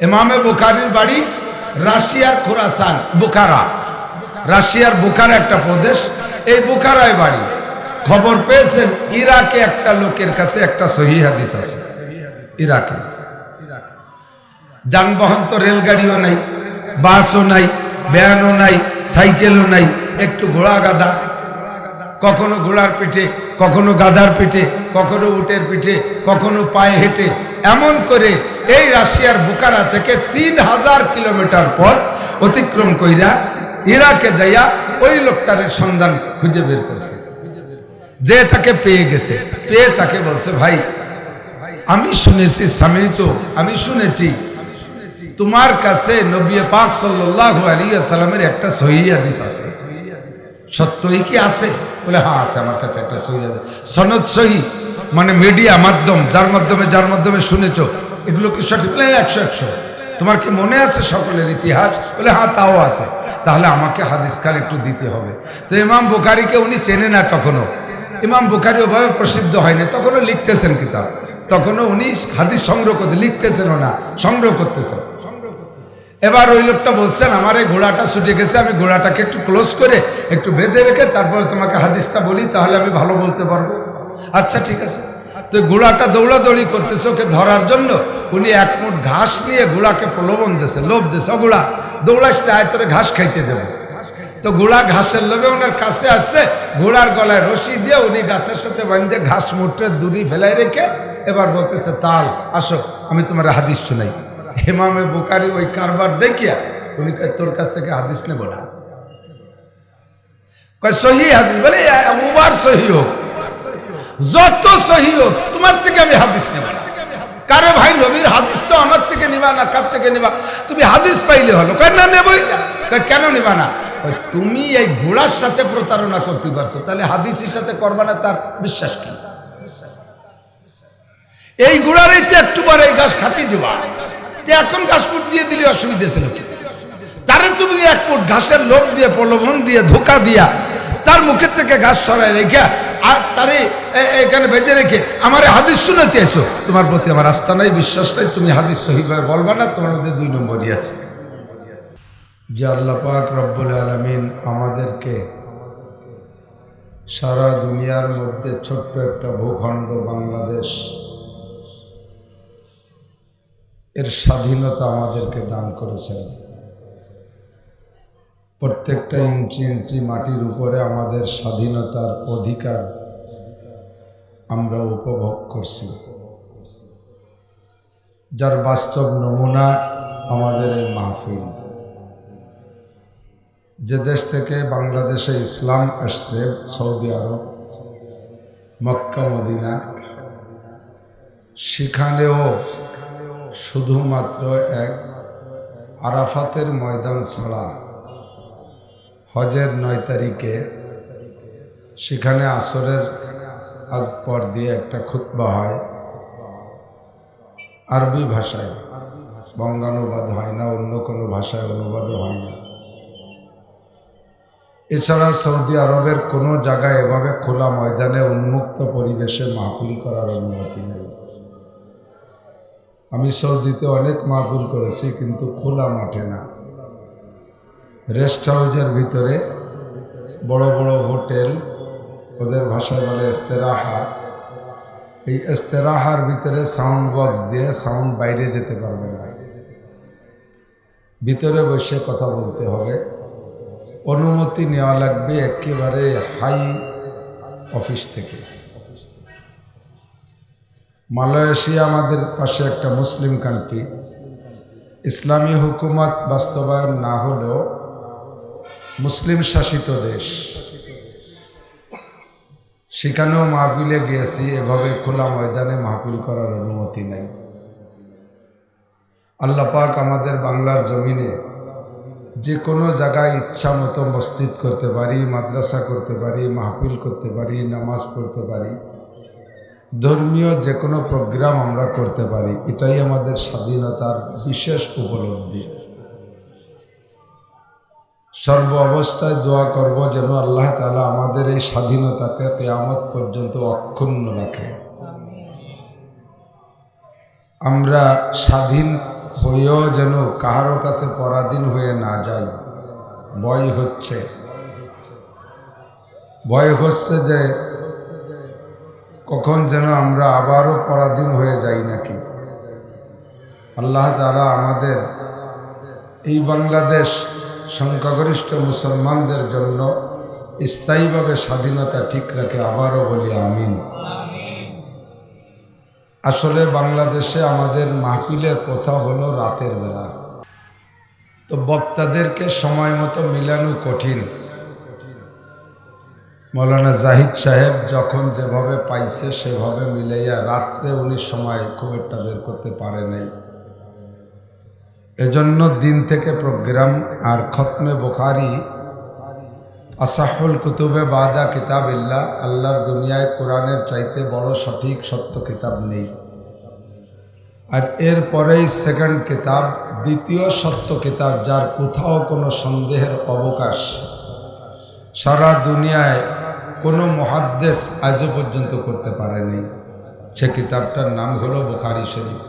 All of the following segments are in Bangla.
ইমামে বুখারীর বাড়ি রাশিয়ার খোরাসান, বুখারা, রাশিয়ার বুখারা একটা প্রদেশ, এই বুখারায় বাড়ি। খবর পেয়েছেন ইরাকে একটা লোকের কাছে একটা সহিহ হাদিস আছে। ইরাকে যানবাহন তো রেলগাড়িও নাই, বাসও নাই, ভ্যানও নাই, সাইকেলও নাই, একটু ঘোড়া গাধা, কখনো ঘোড়ার পিঠে, কখনো গাধার পিঠে, কখনো উটের পিঠে, কখনো পায়ে হেঁটে, এমন করে এই রাশিয়ার বুখারা থেকে 3000 কিলোমিটার পথ অতিক্রম কইরা ইরাকে যাইয়া ওই লোকটার সন্ধান খুঁজে বের করছে। যে তাকে পেয়ে গেছে, পেয়ে তাকে বলছে, ভাই আমি শুনেছি, আমি শুনেছি তোমার কাছে নবী পাক সাল্লাল্লাহু আলাইহি ওয়াসাল্লামের একটা সহিহ হাদিস আছে, সত্যই কি আছে? বলে হ্যাঁ আছে, আমার কাছে একটা সহিহ হাদিস। সনদ সহিহ মানে মিডিয়া মাধ্যম, যার মাধ্যমে শুনেছো, এগুলো কি সঠিক? বলে 100 তোমার কি মনে আছে সকলের ইতিহাস? বলে হ্যাঁ তাও আছে। তাহলে আমাকে হাদিস খান একটু দিতে হবে। তো ইমাম বুখারীকে উনি চেনে না, তখনও ইমাম বুখারী ওভাবে প্রসিদ্ধ হয়নি, তখনও লিখতেছেন কিতাব, তখনও উনি হাদিস সংগ্রহ করতে, লিখতেছেনও না, সংগ্রহ করতেছেন। এবার ওই লোকটা বলছেন, আমার এই ঘোড়াটা ছুটে গেছে, আমি ঘোড়াটাকে একটু ক্লোজ করে একটু বেঁধে রেখে তারপরে তোমাকে হাদিসটা বলি, তাহলে আমি ভালো বলতে পারবো। আচ্ছা ঠিক আছে। তো ঘোড়াটা দৌড়াদৌড়ি করতেছে, ওকে ধরার জন্য উনি এক মুঠ ঘাস নিয়ে ঘোড়াকে প্রলোভন দিয়েছে, লোভ দিয়েছে, ও ঘোড়া দৌড়াস আয়তরে ঘাস খাইতে দেবো। তো ঘোড়া ঘাসের লোভে ওনার কাছে আসছে, ঘোড়ার গলায় রশি দিয়ে উনি গাছের সাথে বাঁধে ঘাস মুঠের দূরি ফেলাই রেখে এবার বলতেছে, তাল আসো আমি তোমার হাদিস শোনাই। ইমামে বুখারী ওই কারবার দেখিয়া উনি কয়, তোর কাছ থেকে হাদিস নেব না। কয় সহিহ হাদিস? বলে ওবার সহিহ হোক, যত সহিহ হোক, তোমার থেকে আমি হাদিস নেব না। কারে ভাই, নবীর হাদিস তো আমার থেকে নিবা না, কার থেকে নিবা? তুমি হাদিস পাইলে হলো। কয় না, নেবই না। কেন নিবা না? তুমি এই ঘোড়ার সাথে প্রতারণা করতে পারছো, তাহলে হাদিসের সাথে করবা না, তার বিশ্বাস কি? এই ঘোড়ারই তো একটু পরে এই গাছ খাতি দিবা, এখন ঘাস ফুট দিয়ে দিলে অসুবিধা ছিল কি? তারে তুমি এক ফুট ঘাসের লোভ দিয়ে, প্রলোভন দিয়ে, ধোকা দিয়া তার মুখের থেকে ঘাস সরাই রেখে আর তারে এখানে বেঁধে রেখে আমার হাদিস শুনাতে এসো। তোমার প্রতি আমার আস্থা নাই, বিশ্বাস নাই, তুমি হাদিস সহিভাবে বলবা না, তোমার মধ্যে 2 নম্বরই আছে। যে আল্লাহ পাক রব্বুল আলামিন আমাদেরকে সারা দুনিয়ার মধ্যে ছোট্ট একটা ভূখণ্ড বাংলাদেশ এর স্বাধীনতা আমাদেরকে দান করেছেন। প্রত্যেকটা ইঞ্চি ইঞ্চি মাটির উপরে আমাদের স্বাধীনতার অধিকার আমরা উপভোগ করছি, যার বাস্তব নমুনা আমাদের এই মাহফিল। যে দেশ থেকে বাংলাদেশে ইসলাম আসছে, সৌদি আরব, মক্কা মদিনা, সেখানেও শুধুমাত্র এক আরাফাতের ময়দান ছাড়া হজের 9 তারিখে সেখানে আসরের আগ পর দিয়ে একটা খুতবা হয় আরবি ভাষায়, বঙ্গানুবাদ হয় না, অন্য কোনো ভাষায় অনুবাদও হয় না। এছাড়া সৌদি আরবের কোনো জায়গায় এভাবে খোলা ময়দানে উন্মুক্ত পরিবেশে মাহফিল করার অনুমতি নেই। আমি সৌদিতে অনেক মাহফিল করেছি, কিন্তু খোলা মাঠে না, রেস্ট হাউজের ভিতরে, বড় বড় হোটেল, ওদের ভাষায় বলে ইস্তেরাহা, এই ইস্তেরাহার ভিতরে সাউন্ড বক্স দিয়ে সাউন্ড বাইরে যেতে পারবে না, ভিতরে বসে কথা বলতে হবে। অনুমতি নেওয়া লাগবে একেবারে হাই অফিস থেকে। মালয়েশিয়া আমাদের পাশে একটা মুসলিম কান্ট্রি, ইসলামী হুকুমত বাস্তবায়ন না হলেও মুসলিম শাসিত দেশ, সেখানেও মাহফিলে গিয়েছি, এভাবে খোলা ময়দানে মাহফিল করার অনুমতি নাই। আল্লাহ পাক আমাদের বাংলার জমিনে যে কোনো জায়গায় ইচ্ছা মতো মসজিদ করতে পারি, মাদ্রাসা করতে পারি, মাহফিল করতে পারি, নামাজ পড়তে পারি, ধর্মীয় যে কোনো প্রোগ্রাম আমরা করতে পারি। এটাই আমাদের স্বাধীনতার বিশেষ উপলব্ধি। সর্ব অবস্থায় দোয়া করব যেন আল্লাহ তাআলা আমাদের এই স্বাধীনতাকে কিয়ামত পর্যন্ত অক্ষুণ্ণ রাখে। আমরা স্বাধীন হইও যেন কাহারো কাছে পরাধীন হয়ে না যায়। ভয় হচ্ছে যে কখন যেন আমরা আবারও পরাধীন হয়ে যাই নাকি। আল্লাহ তাআলা আমাদের এই বাংলাদেশ সংখ্যাগরিষ্ঠ মুসলমানদের জন্য স্থায়ীভাবে স্বাধীনতা ঠিক রাখে। আবারও বলি আমিন। আসলে বাংলাদেশে আমাদের মাহফিলের কথা হলো রাতের বেলা, তো বক্তাদেরকে সময় মতো মিলানো কঠিন। মৌলানা জাহিদ সাহেব যখন যেভাবে পাইছে সেভাবে মিলাইয়া রাত্রে উনি সময় খুব একটা বের করতে পারে নাই। এজন্য দিন থেকে প্রোগ্রাম আর খতমে বুখারী আসাহুল কুতুবে বাদা কিতাবিল্লাহ, আল্লাহর দুনিয়ায় কোরআনের চাইতে বড় সঠিক সত্য কিতাব নেই। আর এরপরেই সেকেন্ড কিতাব, দ্বিতীয় সত্য কিতাব, যার কোথাও কোনো সন্দেহের অবকাশ সারা দুনিয়ায় কোনো মুহাদ্দিস আজও পর্যন্ত করতে পারেনি। সে কিতাবটার নাম হলো বুখারী শরীফ।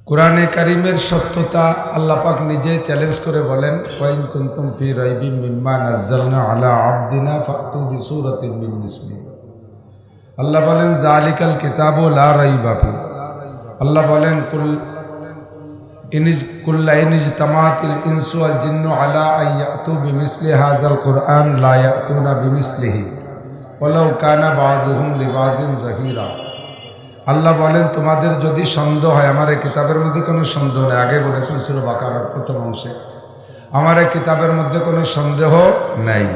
কুরআনে কারীমের সত্যতা আল্লাহ পাক নিজে চ্যালেঞ্জ করে বলেন, ওয়াইন কুনতুম ফি রাইবিম মিম্মা নাযালনা আলা আবদিনা ফাতু বিসূরাতিন মিন মিসলিহি। আল্লাহ বলেন যালিকাল কিতাবু লা রাইবা ফি। আল্লাহ বলেন কুল্লা ইনজতামাতিল ইনসু ওয়াল জিন্নু আলা আইয়াতু বিমিসলি হাযাল কুরআন লা ইয়াতুনা বিমিসলিহি ওয়ালাউ কানা বাযুহুম লিবাযিন যাহিরা। আল্লাহ বলেন তোমাদের যদি সন্দেহ হয়, আমার এই কিতাবের মধ্যে কোনো সন্দেহ নেই। আগে বলেছেন সূরা বাকারার প্রথম অংশে, আমার এই কিতাবের মধ্যে কোনো সন্দেহ নেই।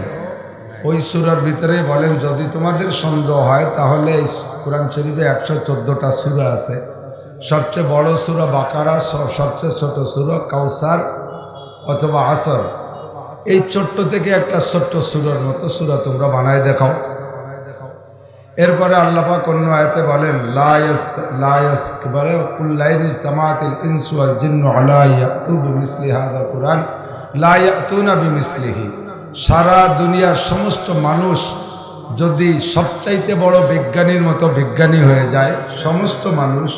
ওই সূরার ভিতরেই বলেন যদি তোমাদের সন্দেহ হয় তাহলে এই কোরআন শরীফে 114টা সূরা আছে। সবচেয়ে বড় সূরা বাকারা, সবচেয়ে ছোট সূরা কাউসার অথবা আসর, এই ছোট্ট থেকে একটা ছোট্ট সূরার মতো সূরা তোমরা বানায় দেখাও। এরপরে আল্লাহ পাক অন্য আয়াতে বলেন লাইজতামাতিল ইনসু ওয়াল জিন্নু আলা ইয়াতু বিমিসলি হাযাল কুরআন লা ইয়াতুনা বিমিসলিহি। সারা দুনিয়ার সমস্ত মানুষ যদি সবচাইতে বড় বিজ্ঞানীর মতো বিজ্ঞানী হয়ে যায়, সমস্ত মানুষ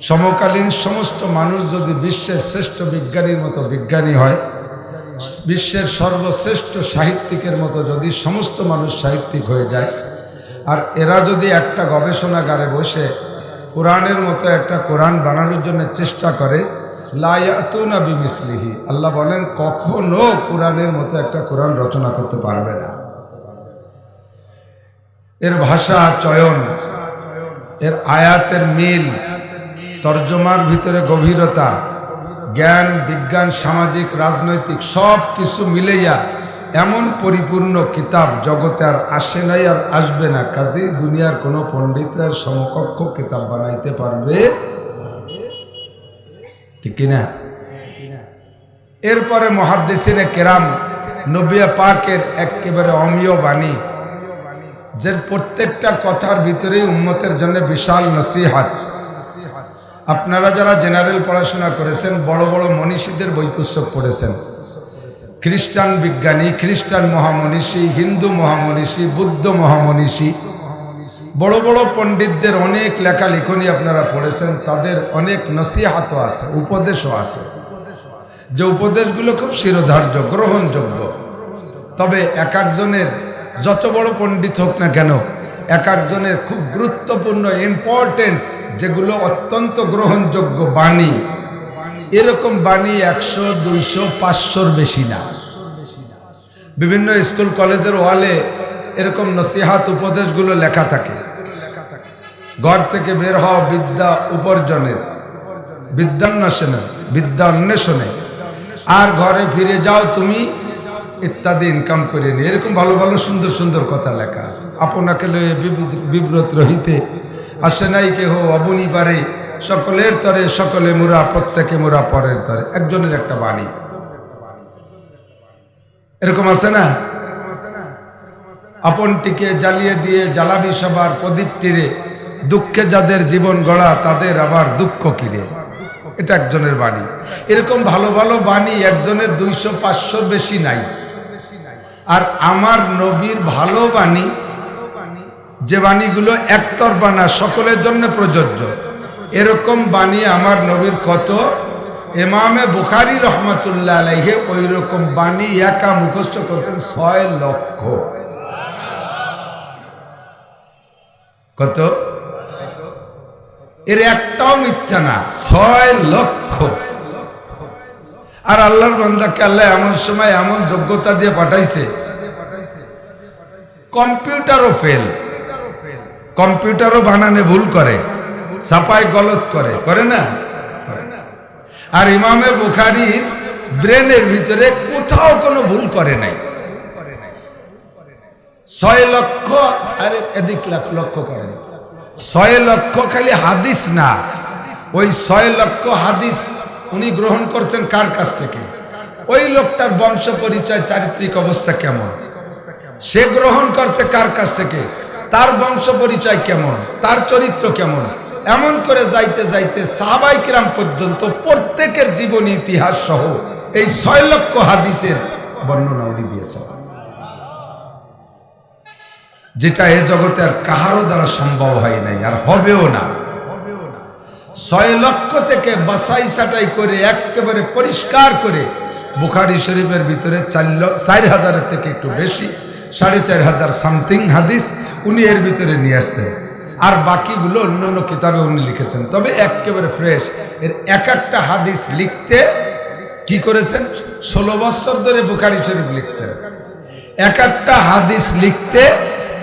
সমকালীন সমস্ত মানুষ যদি বিশ্বের শ্রেষ্ঠ বিজ্ঞানীর মতো বিজ্ঞানী হয়, বিশ্বের সর্বশ্রেষ্ঠ সাহিত্যিকের মতো যদি সমস্ত মানুষ সাহিত্যিক হয়ে যায়, আর এরা যদি একটা গবেষণাগারে বসে কোরআনের মতো একটা কোরআন বানানোর জন্য চেষ্টা করে, লা ইয়াতুনা বিমিসলিহি, আল্লাহ বলেন কখনো কোরআনের মতো একটা কোরআন রচনা করতে পারবে না। এর ভাষা চয়ন, এর আয়াতের মিল, তর্জমার ভিতরে গভীরতা, জ্ঞান বিজ্ঞান সামাজিক রাজনৈতিক সব কিছু মিলাইয়া এমন পরিপূর্ণ কিতাব জগতে আর আসে নাই, আর আসবে না। কাজেই দুনিয়ার কোনো পণ্ডিতরা সমকক্ষ কিতাব বানাইতে পারবে ঠিক কিনা? এরপরে মুহাদ্দিসিনে কেরাম নবী পাকের একেবারে অমীয় বাণী, যে প্রত্যেকটা কথার ভিতরেই উম্মতের জন্য বিশাল নসিহত। আপনারা যারা জেনারেল পড়াশোনা করেছেন, বড় বড় মনীষীদের বই পুস্তক পড়েছেন, খ্রিস্টান বিজ্ঞানী, খ্রিস্টান মহামনীষী, হিন্দু মহামনীষী, বুদ্ধ মহামনীষী, বড় বড় পণ্ডিতদের অনেক লেখালেখনি আপনারা পড়েছেন। তাদের অনেক নসিহতও আছে, উপদেশও আছে, যে উপদেশগুলো খুব শিরোধার্য, গ্রহণযোগ্য। তবে এক একজনের যত বড় পণ্ডিত হোক না কেন, এক একজনের খুব গুরুত্বপূর্ণ ইম্পর্টেন্ট যেগুলো অত্যন্ত গ্রহণযোগ্য বাণী, এরকম বাণী 100, 200, 500 বেশি না। বিভিন্ন স্কুল কলেজের ওয়ালে এরকম নসিহাত উপদেশগুলো লেখা থাকে। ঘর থেকে বের হওয়া বিদ্যা উপার্জনের, বিদ্যান্বেষণে, বিদ্যা অন্বেষণে, আর ঘরে ফিরে যাও তুমি ইত্যাদি ইনকাম করে নিয়ে, এরকম ভালো ভালো সুন্দর সুন্দর কথা লেখা আছে। আপনাকে লয়ে বিব্রত রহিতে আসে নাই কেহ অবনি পারে, সকলের তরে সকলে মুরা, প্রত্যেকে মুরা পরের তরে, একজনের একটা বাণী এরকম আছে না? আপনটিকে জ্বালিয়ে দিয়ে জ্বালাবি সবার প্রদীপ তীরে, দুঃখে যাদের জীবন গড়া তাদের আবার দুঃখ কিরে, এটা একজনের বাণী। এরকম ভালো ভালো বাণী একজনের 200, 500 বেশি নাই। আর আমার নবীর ভালো বাণী, যে বাণীগুলো একতরফা না, সকলের জন্য প্রযোজ্য, এরকম বাণী আমার নবীর কত, ইমামে বুখারী রহমাতুল্লাহ আলাইহি ওই রকম বাণী একা মুখস্থ করছেন 6 লক্ষ। কত? এর একটাও মিথ্যা না, 6 লক্ষ। আর আল্লাহর বান্দাকে আল্লাহ এমন সময় এমন যোগ্যতা দিয়ে পাঠাইছে, কম্পিউটারও ফেল, কম্পিউটারও বানানে ভুল করে, ছাপায় গলত করে না? আর ইমামে বুখারীর ব্রেনের ভিতরে কোথাও কোনো ভুল করে নাই। 6 লক্ষ, আরে এদিক লক্ষ করেন, 6 লক্ষ খালি হাদিস না, ওই 6 লক্ষ হাদিস উনি গ্রহণ করছেন কার কাছ থেকে? ওই লোকটার বংশ পরিচয়, চারিত্রিক অবস্থা কেমন, সে গ্রহণ করছে কার কাছ থেকে, তার বংশ পরিচয় কেমন, তার চরিত্র কেমন, এমন করে যাইতে যাইতে সাহাবায়ে কিরাম পর্যন্ত প্রত্যেকের জীবনী ইতিহাস সহ এই 6 লক্ষ হাদিসের বর্ণনা উনি দিয়েছেন, যেটা এ জগতে আর কাহারও দ্বারা সম্ভব হয় নাই, আর হবেও না। 6 লক্ষ থেকে বাছাই ছাঁটাই করে একেবারে পরিষ্কার করে বুখারী শরীফের ভিতরে 4,000-এর থেকে একটু বেশি, 4,500 সামথিং হাদিস উনি এর ভিতরে নিয়ে আসছেন। আর বাকিগুলো অন্য অন্য কিতাবে উনি লিখেছেন, তবে একেবারে ফ্রেশ। এর এক একটা হাদিস লিখতে কি করেছেন? 16 বছর ধরে বুখারী শরীফ লিখছেন। এক একটা হাদিস লিখতে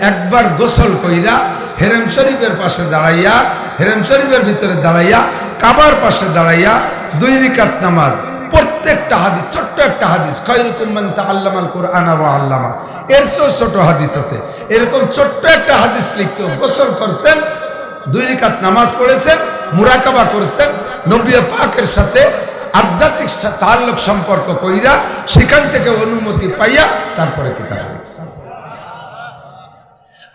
একবার গোসল কইরা হেরেম শরীফের পাশে দাঁড়াইয়া, হেরেম শরীফের ভিতরে দাঁড়াইয়া, কাবার পাশে দাঁড়াইয়া 2 রাকাত নামাজ, প্রত্যেকটা হাদিস ছোট্ট একটা হাদিস, খায়রুকুম মান তাআল্লামাল কুরআনা ওয়া আল্লামা, এর ছোট হাদিস আছে। এরকম ছোট্ট একটা হাদিস লিখতে গোসল করছেন, 2 রাকাত নামাজ পড়েছেন, মুরাকাবা করছেন, নবী পাকের সাথে আধ্যাত্মিক তাআল্লুক সম্পর্ক কইরা সেখান থেকে অনুমতি পাইয়া তারপরে কিতাব লিখছেন।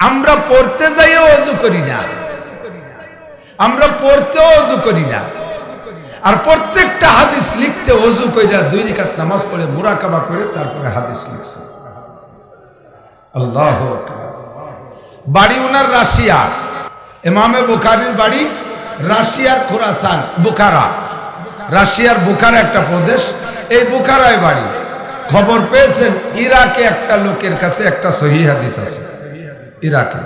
আমরা পড়তে যাইও ওযু করি না, আমরা পড়তেও ওযু করি না, আর প্রত্যেকটা হাদিস লিখতে ওযু কইরা 2 রাকাত নামাজ পড়ে মুরাকাবা করে তারপরে হাদিস লিখছে। আল্লাহু আকবার। বাড়ি উনার রাশিয়া, ইমামে বুখারীর বাড়ি রাশিয়ার খুরাসান, বুখারা, রাশিয়ার বুখারা একটা প্রদেশ, এই বুখারায় বাড়ি। খবর পেয়েছেন ইরাকে একটা লোকের কাছে একটা সহিহ হাদিস আছে। ইরাকে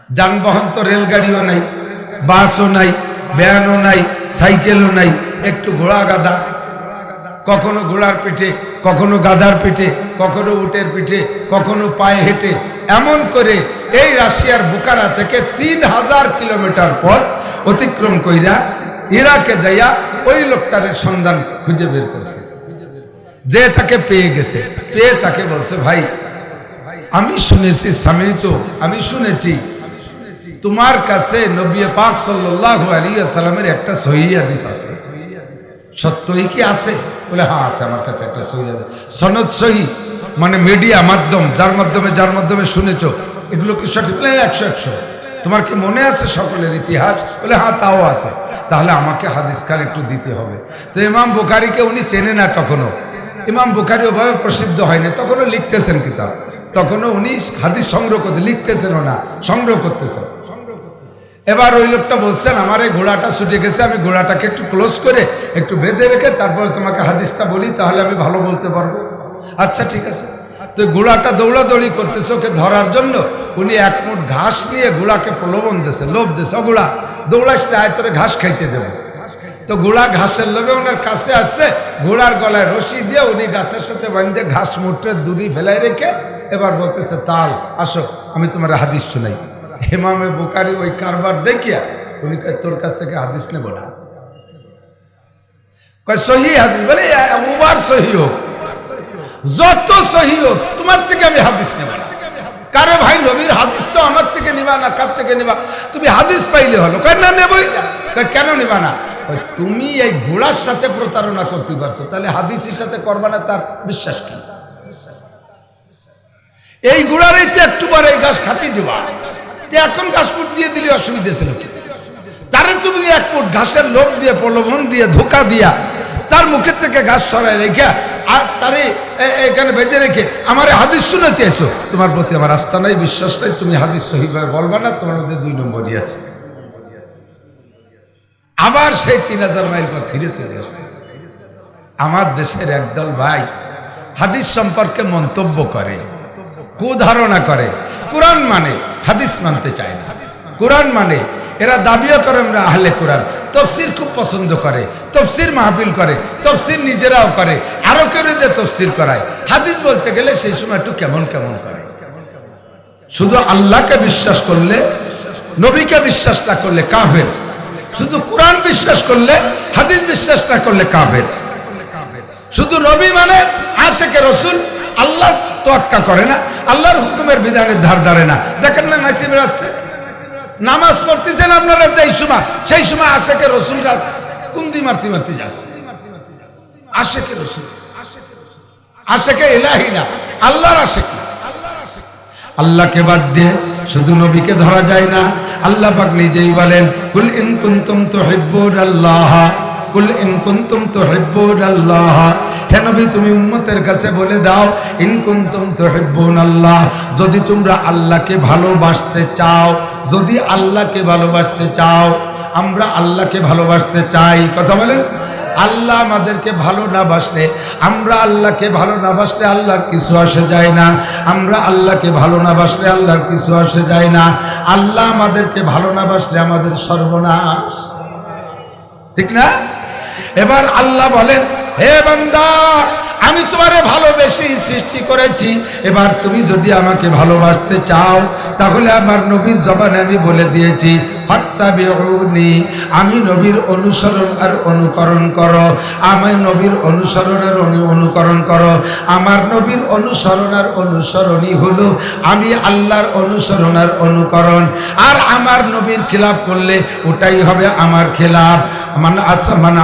যানবাহন তো রেলগাড়িও নাই, বাসও নাই, ভ্যানও নাই, সাইকেলও নাই, একটু ঘোড়া গাধা, কখনো ঘোড়ার পিঠে, কখনো গাধার পিঠে, কখনো উটের পিঠে, কখনো পায়ে হেঁটে, এমন করে এই রাশিয়ার বুখারা থেকে 3000 কিলোমিটার পথ অতিক্রম কইরা ইরাকে যাইয়া ওই লোকটার সন্ধান খুঁজে বের করছে। যে তাকে পেয়ে গেছে, পেয়ে তাকে বলছে, ভাই আমি শুনেছি, আমি শুনেছি তোমার কাছে নবী পাক সাল্লাল্লাহু আলাইহি ওয়াসাল্লামের একটা সহিহ হাদিস আছে, সত্যই কি আছে? বলে হ্যাঁ আছে, আমার কাছে একটা সহিহ আছে। সনদ সহিহ মানে মিডিয়া মাধ্যম, যার মাধ্যমে শুনেছো, এগুলো কি সঠিক? বলে 100 তোমার কি মনে আছে সকলের ইতিহাস? বলে হ্যাঁ তাও আছে। তাহলে আমাকে হাদিস খান একটু দিতে হবে। তো ইমাম বুখারীকে উনি চেনে না তখনও, ইমাম বুখারী ওভাবে প্রসিদ্ধ হয়নি, তখনও লিখতেছেন কিতাব, তখনও উনি হাদিস সংগ্রহ করতে, লিখতেছেন না, সংগ্রহ করতেছেন। এবার ওই লোকটা বলছেন, আমার এই ঘোড়াটা ছুটে গেছে, আমি ঘোড়াটাকে একটু ক্লোজ করে একটু বেঁধে রেখে তারপরে তোমাকে হাদিসটা বলি, তাহলে আমি ভালো বলতে পারবো। আচ্ছা ঠিক আছে। তো ঘোড়াটা দৌড়াদৌড়ি করতেছে, ওকে ধরার জন্য উনি 1 মুঠ ঘাস নিয়ে ঘোড়াকে প্রলোভন দিয়েছে, লোভ দিয়েছে, ঘোড়া দৌড়াসলে আয়তরে ঘাস খাইতে দেবো। তো ঘোড়া ঘাসের লোভে ওনার কাছে আসছে, ঘোড়ার গলায় রশি দিয়ে উনি গাছের সাথে বাঁধে ঘাস মুঠের দূরি ফেলাই রেখে এবার বলতেছে, তাল আসো আমি তোমার হাদিস শুনাই। ইমামে বুখারী ওই কারবার দেখিয়া উনি কয়, তোর কাছ থেকে হাদিস নেব না। কয় সহিহ হাদিস? বলে ওবার সহিহ হোক, যত সহিহ হোক, তোমার থেকে আমি হাদিস নেব না। কারে ভাই, নবীর হাদিস তো আমার থেকে নিবা না, কার থেকে নিবা? তুমি হাদিস পাইলে হলো। কয় না নেবই না। কেন নিবা না? তুমি এই ঘোড়ার সাথে প্রতারণা করতে পারছো, তাহলে হাদিসের সাথে করবা না, তার বিশ্বাস কি? এই ঘোড়ার এই তো একটু পরে এই ঘাস খাতি দিবা, এখন ঘাস ফুট দিয়ে দিলে অসুবিধা ছিল কি? তারে তুমি 1 ফুট ঘাসের লোভ দিয়ে, প্রলোভন দিয়ে, ধোকা দিয়া তার মুখের থেকে ঘাস সরাই রেখে আর তারে এখানে বেঁধে রেখে আমার হাদিস শুনাতে এসো। তোমার প্রতি আমার আস্থা নাই, বিশ্বাস নাই, তুমি হাদিস সহিভাবে বলবা না, তোমার মধ্যে 2 নম্বরই আছে। আবার সেই 3000 মাইল পর ফিরে চলে আসছে। আমার দেশের একদল ভাই হাদিস সম্পর্কে মন্তব্য করে, কুধারণা করে, কোরআন মানে হাদিস মানতে চায় না। কোরআন মানে এরা দাবিও করে আমরা আহলে কোরআন, তফসির খুব পছন্দ করে, তফসির মাহফিল করে, তফসির নিজেরাও করে, আরো কেউ দিয়ে তফসির করায়। হাদিস বলতে গেলে সেই সময় একটু কেমন কেমন করে। শুধু আল্লাহকে বিশ্বাস করলে, নবীকে বিশ্বাস না করলে কাফের। শুধু কোরআন বিশ্বাস করলে, হাদিস বিশ্বাস না করলে কাফের। শুধু নবী মানে আশেকে রসুল, আল্লাহ তোয়াক্কা করে না, আল্লাহর হুকুমের বিধানের ধার ধারে না। দেখেন না নাসিবের আসছে, নামাজ পড়তেছেন আপনারা সেই সময় আশেকে রসুলরা কুন্দি মারতে মারতে যাচ্ছে। আশেকে রসুল, আশেকে ইলাহি না, আল্লাহর আশেক না। আল্লাহকে বাদ দিয়ে শুধু নবীকে ধরা যায় না। আল্লাহ পাক নিজেই বলেন, কুল ইন কুনতুম তুহিব্বুনাল্লাহ, কুল ইন কুনতুম তুহিব্বুনাল্লাহ, হে নবী তুমি উম্মতের কাছে বলে দাও, ইন কুনতুম তুহিব্বুনাল্লাহ, যদি তোমরা আল্লাহকে ভালোবাসতে চাও, যদি আল্লাহকে ভালোবাসতে চাও। আমরা আল্লাহকে ভালোবাসতে চাই, কথা বলেন। আল্লাহ আমাদেরকে ভালো না বাসলে, আমরা আল্লাহকে ভালো না বাসলে আল্লাহর কিছু আসে যায় না। আমরা আল্লাহকে ভালো না বাসলে আল্লাহর কিছু আসে যায় না। আল্লাহ আমাদেরকে ভালো না বাসলে আমাদের সর্বনাশ, ঠিক না? এবার আল্লাহ বলেন, হে বান্দা আমি তোমারে ভালোবেসে সৃষ্টি করেছি, এবার তুমি যদি আমাকে ভালোবাসতে চাও তাহলে আমার নবীর জবানে আমি বলে দিয়েছি, ফাত্তাবিউনি, আমি নবীর অনুসরণ আর অনুকরণ করো। আমার নবীর অনুসরণ আর অনুকরণ করো। আমার নবীর অনুসরণ আর অনুসরণই হলো আমি আল্লাহর অনুসরণ আর অনুকরণ। আর আমার নবীর খিলাফ করলে ওটাই হবে আমার খিলাফ। মান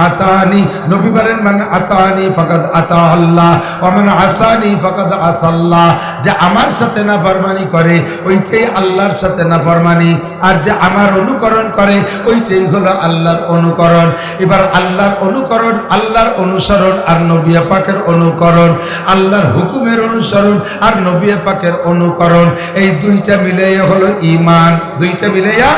আতানি, নবী বলেন মান আতানি ফাকাদ আতা আল্লাহ ওয়া মান আসানি ফাকাদ আসাল্লাহ। যে আমার সাথে নাফরমানি করে ওইটাই আল্লাহর সাথে নাফরমানি, আর যে আমার অনুকরণ করে ওইটাই হলো আল্লাহর অনুকরণ। এবার আল্লাহর অনুকরণ, আল্লাহর অনুসরণ আর নবী পাকের অনুকরণ, আল্লাহর হুকুমের অনুসরণ আর নবী পাকের অনুকরণ, এই দুইটা মিলাইয়া হলো ঈমান। দুইটা মিলাইয়া